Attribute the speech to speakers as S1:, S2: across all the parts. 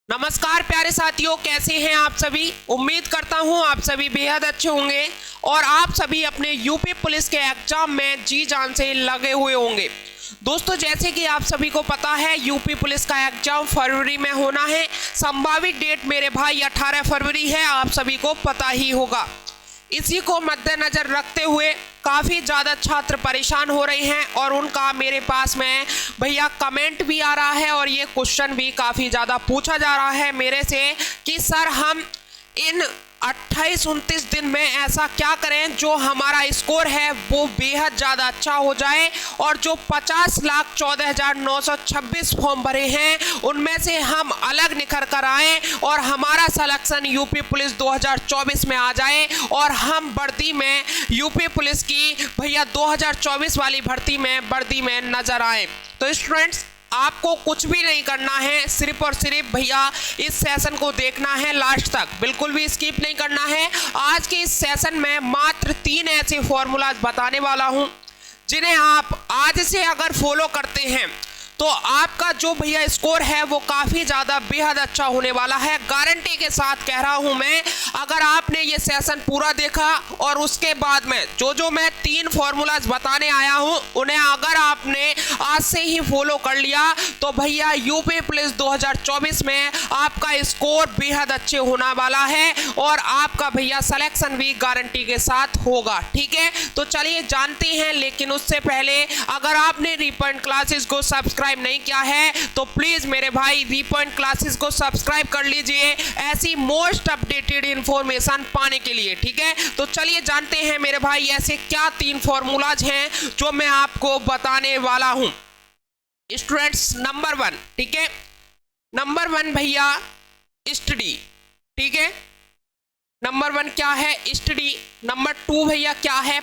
S1: नमस्कार प्यारे साथियों, कैसे हैं आप सभी। उम्मीद करता हूं आप सभी बेहद अच्छे होंगे और आप सभी अपने यूपी पुलिस के एग्जाम में जी जान से लगे हुए होंगे। दोस्तों, जैसे कि आप सभी को पता है यूपी पुलिस का एग्जाम फरवरी में होना है। संभावित डेट मेरे भाई 18 फरवरी है, आप सभी को पता ही होगा। इसी को मद्देनजर रखते हुए काफ़ी ज़्यादा छात्र परेशान हो रहे हैं और उनका मेरे पास में भैया कमेंट भी आ रहा है और ये क्वेश्चन भी काफ़ी ज़्यादा पूछा जा रहा है मेरे से कि सर हम इन 28-29 दिन में ऐसा क्या करें जो हमारा स्कोर है वो बेहद ज़्यादा अच्छा हो जाए और जो 50,14,926 फॉर्म भरे हैं उनमें से हम अलग निखर कर आएँ और हमारा सिलेक्शन यूपी पुलिस 2024 में आ जाए और हम वर्दी में यूपी पुलिस की भैया 2024 वाली भर्ती में वर्दी में नजर आए। तो स्टूडेंट्स, आपको कुछ भी नहीं करना है, सिर्फ और सिर्फ भैया इस सेशन को देखना है लास्ट तक, बिल्कुल भी स्किप नहीं करना है। आज के इस सेशन में मात्र 3 ऐसे फॉर्मूलाज बताने वाला हूं जिन्हें आप आज से अगर फॉलो करते हैं तो आपका जो भैया स्कोर है वो काफ़ी ज़्यादा बेहद अच्छा होने वाला है। गारंटी के साथ कह रहा हूं मैं, अगर आपने ये सेशन पूरा देखा और उसके बाद में जो मैं 3 फॉर्मूलाज बताने आया हूं उन्हें अगर आपने आज से ही फॉलो कर लिया तो भैया यूपी पुलिस 2024 में आपका स्कोर बेहद अच्छे होने वाला है और आपका भैया सिलेक्शन भी गारंटी के साथ होगा। ठीक है, तो चलिए जानते हैं। लेकिन उससे पहले अगर आपने रीपॉइंट क्लासेस को सब्सक्राइब नहीं किया है तो प्लीज मेरे भाई रीपॉइंट क्लासेस को सब्सक्राइब कर लीजिए ऐसी मोस्ट अपडेटेड इंफॉर्मेशन पाने के लिए। ठीक है, तो चलिए जानते हैं मेरे भाई ऐसे क्या 3 फॉर्मूलाज हैं जो मैं आपको बताने वाला हूं। स्टूडेंट्स, नंबर 1, ठीक है, नंबर 1 भैया स्टडी। ठीक है, नंबर 1 क्या है? स्टडी। नंबर 2 भैया क्या है?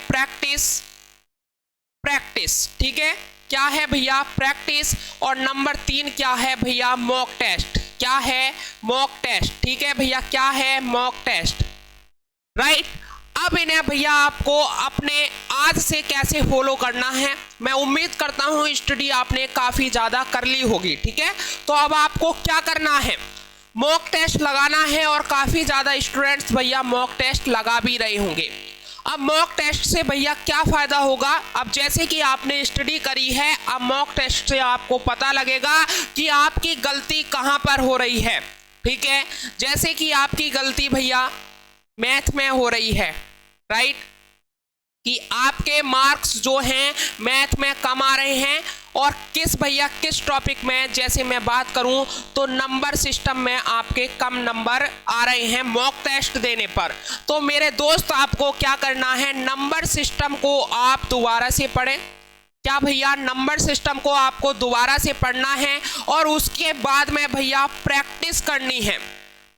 S1: प्रैक्टिस। ठीक है, क्या है भैया? प्रैक्टिस। और नंबर 3 क्या है भैया? Mock test. क्या है? Mock test. ठीक है भैया, क्या है? Mock test. राइट। अब इन्हें भैया आपको अपने आज से कैसे फॉलो करना है, मैं उम्मीद करता हूं स्टडी आपने काफी ज्यादा कर ली होगी। ठीक है, तो अब आपको क्या करना है? मॉक टेस्ट लगाना है और काफी ज्यादा स्टूडेंट्स भैया मॉक टेस्ट लगा भी रहे होंगे। अब मॉक टेस्ट से भैया क्या फ़ायदा होगा? अब जैसे कि आपने स्टडी करी है, अब मॉक टेस्ट से आपको पता लगेगा कि आपकी गलती कहाँ पर हो रही है। ठीक है, जैसे कि आपकी गलती भैया मैथ में हो रही है, राइट, कि आपके मार्क्स जो हैं मैथ में कम आ रहे हैं और किस टॉपिक में, जैसे मैं बात करूं तो नंबर सिस्टम में आपके कम नंबर आ रहे हैं मॉक टेस्ट देने पर। तो मेरे दोस्त, आपको क्या करना है? नंबर सिस्टम को आप दोबारा से पढ़ें। क्या भैया? नंबर सिस्टम को आपको दोबारा से पढ़ना है और उसके बाद में भैया प्रैक्टिस करनी है।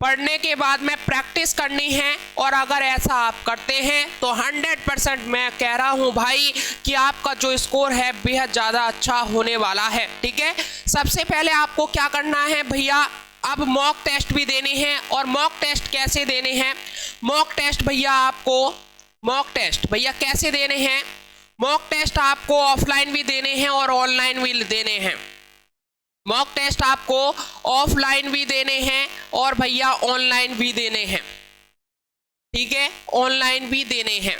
S1: पढ़ने के बाद में प्रैक्टिस करनी है और अगर ऐसा आप करते हैं तो 100% मैं कह रहा हूं भाई कि आपका जो स्कोर है बेहद ज़्यादा अच्छा होने वाला है। ठीक है, सबसे पहले आपको क्या करना है भैया? अब मॉक टेस्ट भी देने हैं और मॉक टेस्ट कैसे देने हैं? मॉक टेस्ट भैया आपको कैसे देने हैं? मॉक टेस्ट आपको ऑफलाइन भी देने हैं और ऑनलाइन भी देने हैं। मॉक टेस्ट आपको ऑफलाइन भी देने हैं और भैया ऑनलाइन भी देने हैं। ठीक है, ऑनलाइन भी देने हैं।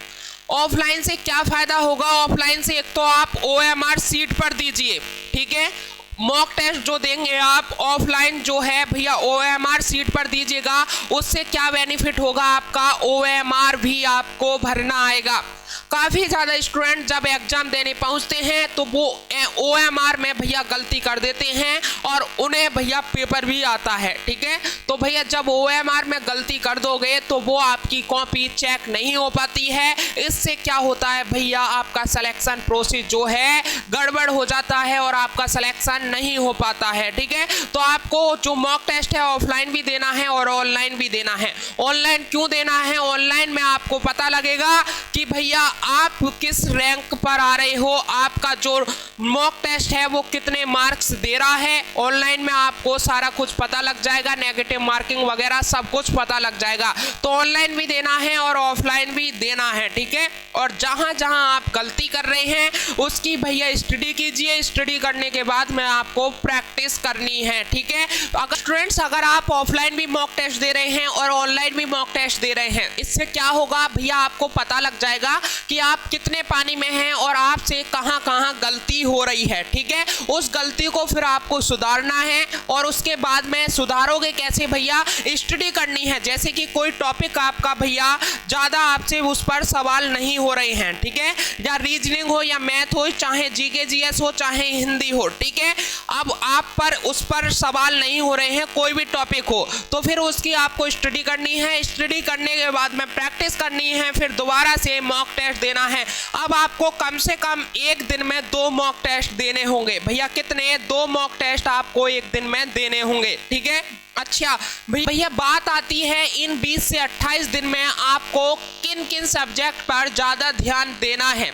S1: ऑफलाइन से क्या फायदा होगा? ऑफलाइन से एक तो आप OMR सीट पर दीजिए। ठीक है, मॉक टेस्ट जो देंगे आप ऑफलाइन जो है भैया OMR सीट पर दीजिएगा, उससे क्या बेनिफिट होगा? आपका OMR भी आपको भरना आएगा। काफ़ी ज़्यादा स्टूडेंट जब एग्ज़ाम देने पहुंचते हैं तो वो OMR में भैया गलती कर देते हैं और उन्हें भैया पेपर भी आता है। ठीक है, तो भैया जब OMR में गलती कर दोगे तो वो आपकी कॉपी चेक नहीं हो पाती है। इससे क्या होता है भैया? आपका सिलेक्शन प्रोसेस जो है गड़बड़ हो जाता है और आपका सिलेक्शन नहीं हो पाता है। ठीक है, तो आपको जो मॉक टेस्ट है ऑफलाइन भी देना है और ऑनलाइन भी देना है। ऑनलाइन क्यों देना है? ऑनलाइन में आपको पता लगेगा कि भैया भैया आप किस रैंक पर आ रहे हो, आपका जो मॉक टेस्ट है वो कितने मार्क्स दे रहा है। ऑनलाइन में आपको सारा कुछ पता लग जाएगा, नेगेटिव मार्किंग वगैरह सब कुछ पता लग जाएगा। तो ऑनलाइन भी देना है और ऑफलाइन भी देना है, ठीक है। और जहां जहां आप गलती कर रहे हैं उसकी भैया स्टडी कीजिए, स्टडी करने के बाद में आपको प्रैक्टिस करनी है, ठीक है। अगर स्टूडेंट्स अगर आप ऑफलाइन भी मॉक टेस्ट दे रहे हैं और ऑनलाइन भी मॉक टेस्ट दे रहे हैं, इससे क्या होगा भैया, आपको पता लग जाएगा कि आप कितने पानी में हैं और आपसे कहां कहां गलती हो रही है, ठीक है। उस गलती को फिर आपको सुधारना है और उसके बाद में सुधारोगे कैसे भैया, स्टडी करनी है। जैसे कि कोई टॉपिक आपका भैया ज्यादा आपसे उस पर सवाल नहीं हो रहे हैं, ठीक है, या रीजनिंग हो या मैथ हो, चाहे जीके जीएस हो चाहे हिंदी हो, ठीक है। अब आप पर उस पर सवाल नहीं हो रहे हैं, कोई भी टॉपिक हो, तो फिर उसकी आपको स्टडी करनी है। स्टडी करने के बाद में प्रैक्टिस करनी है, फिर दोबारा से मॉक टेस्ट देना है। अब आपको कम से कम एक दिन में 2 मॉक टेस्ट देने होंगे भैया। कितने? 2 मॉक टेस्ट आपको एक दिन में देने होंगे, ठीक है। अच्छा भैया बात आती है इन 20 से 28 दिन में आपको किन किन सब्जेक्ट पर ज़्यादा ध्यान देना है।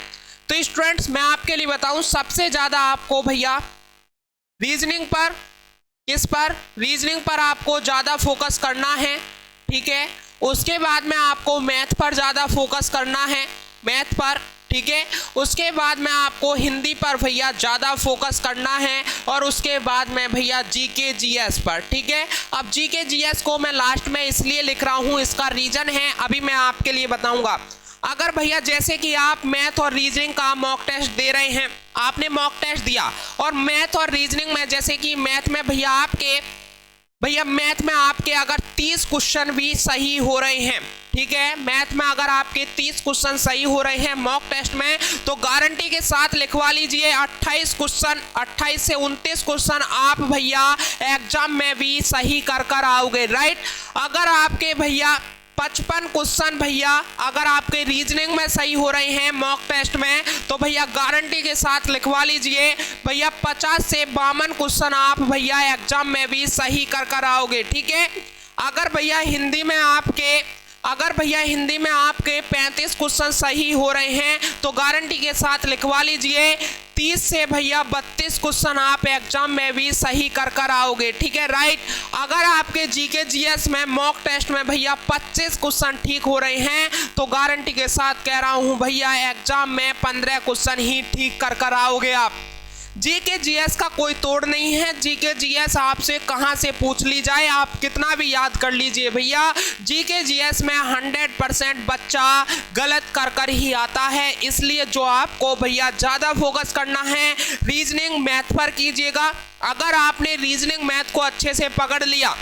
S1: तो स्टूडेंट्स मैं आपके लिए बताऊं, सबसे ज़्यादा आपको भैया रीजनिंग पर, किस पर, रीजनिंग पर आपको ज़्यादा फोकस करना है, ठीक है। उसके बाद में आपको मैथ पर ज़्यादा फोकस करना है, मैथ पर, ठीक है। उसके बाद में आपको हिंदी पर भैया ज़्यादा फोकस करना है और उसके बाद में भैया जीके जीएस पर, ठीक है। अब जीके जीएस को मैं लास्ट में इसलिए लिख रहा हूँ, इसका रीज़न है अभी मैं आपके लिए बताऊँगा। अगर भैया जैसे कि आप मैथ और रीजनिंग का मॉक टेस्ट दे रहे हैं, आपने मॉक टेस्ट दिया और मैथ और रीजनिंग में जैसे कि मैथ में भैया मैथ में आपके अगर 30 क्वेश्चन भी सही हो रहे हैं, ठीक है, मैथ में अगर आपके 30 क्वेश्चन सही हो रहे हैं मॉक टेस्ट में, तो गारंटी के साथ लिखवा लीजिए 28 क्वेश्चन, 28 से 29 क्वेश्चन आप भैया एग्जाम में भी सही कर आओगे, राइट। अगर आपके भैया 55 क्वेश्चन भैया अगर आपके रीजनिंग में सही हो रहे हैं मॉक टेस्ट में, तो भैया गारंटी के साथ लिखवा लीजिए भैया 50 से 52 क्वेश्चन आप भैया एग्जाम में भी सही कर आओगे, ठीक है। अगर भैया हिंदी में आपके 35 क्वेश्चन सही हो रहे हैं, तो गारंटी के साथ लिखवा लीजिए 30 से भैया 32 क्वेश्चन आप एग्जाम में भी सही कर आओगे, ठीक है, राइट। अगर आपके जीके जीएस में मॉक टेस्ट में भैया 25 क्वेश्चन ठीक हो रहे हैं, तो गारंटी के साथ कह रहा हूं भैया एग्जाम में 15 क्वेश्चन ही ठीक कर आओगे आप। जीके जीएस का कोई तोड़ नहीं है, जीके जीएस आपसे कहां से पूछ ली जाए, आप कितना भी याद कर लीजिए भैया, जीके जीएस में 100% बच्चा गलत कर ही आता है। इसलिए जो आपको भैया ज़्यादा फोकस करना है रीजनिंग मैथ पर कीजिएगा। अगर आपने रीजनिंग मैथ को अच्छे से पकड़ लिया,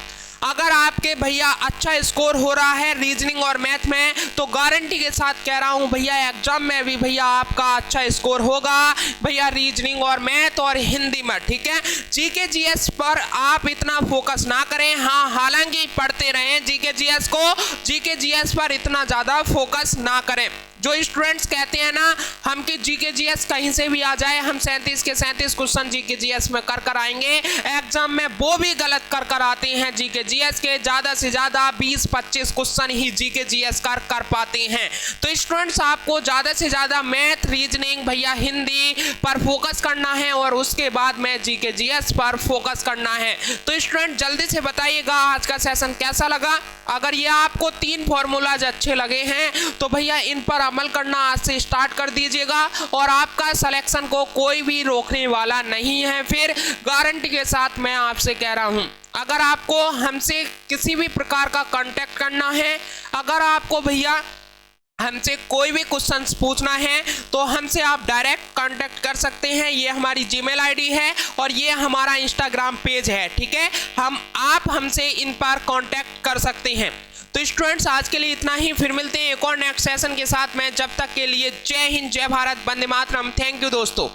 S1: अगर आपके भैया अच्छा स्कोर हो रहा है रीजनिंग और मैथ में, तो गारंटी के साथ कह रहा हूं भैया एग्जाम में भी भैया आपका अच्छा स्कोर होगा भैया रीजनिंग और मैथ और हिंदी में, ठीक है। जीके जीएस पर आप इतना फोकस ना करें, हाँ हालांकि पढ़ते रहें जीके जीएस को, जीके जीएस पर इतना ज़्यादा फोकस ना करें। जो स्टूडेंट्स कहते हैं ना हम कि जीके जीएस कहीं से भी आ जाए, हम 37 के 37 क्वेश्चन जीके जीएस में कर आएंगे, एग्जाम में वो भी गलत कर आते हैं। जीके जीएस के ज़्यादा से ज़्यादा 20-25 क्वेश्चन ही जीके जीएस कर पाते हैं। तो स्टूडेंट्स आपको ज़्यादा से ज़्यादा मैथ, रीजनिंग भैया हिंदी पर फोकस करना है और उसके बाद में जीके जीएस पर फोकस करना है। तो स्टूडेंट जल्दी से बताइएगा आज का सेशन कैसा लगा। अगर ये आपको 3 फॉर्मूलाज अच्छे लगे हैं तो भैया इन पर अमल करना आज से स्टार्ट कर दीजिएगा और आपका सिलेक्शन को कोई भी रोकने वाला नहीं है। फिर गारंटी के साथ मैं आपसे कह रहा हूं, अगर आपको हमसे किसी भी प्रकार का कांटेक्ट करना है, अगर आपको भैया हमसे कोई भी क्वेश्चंस पूछना है, तो हमसे आप डायरेक्ट कांटेक्ट कर सकते हैं। ये हमारी जीमेल आईडी है और ये हमारा इंस्टाग्राम पेज है, ठीक है। आप हमसे इन पर कांटेक्ट कर सकते हैं। तो स्टूडेंट्स आज के लिए इतना ही, फिर मिलते हैं एक और नेक्स्ट सेशन के साथ में। जब तक के लिए जय हिंद, जय भारत, वंदे मातरम। थैंक यू दोस्तों।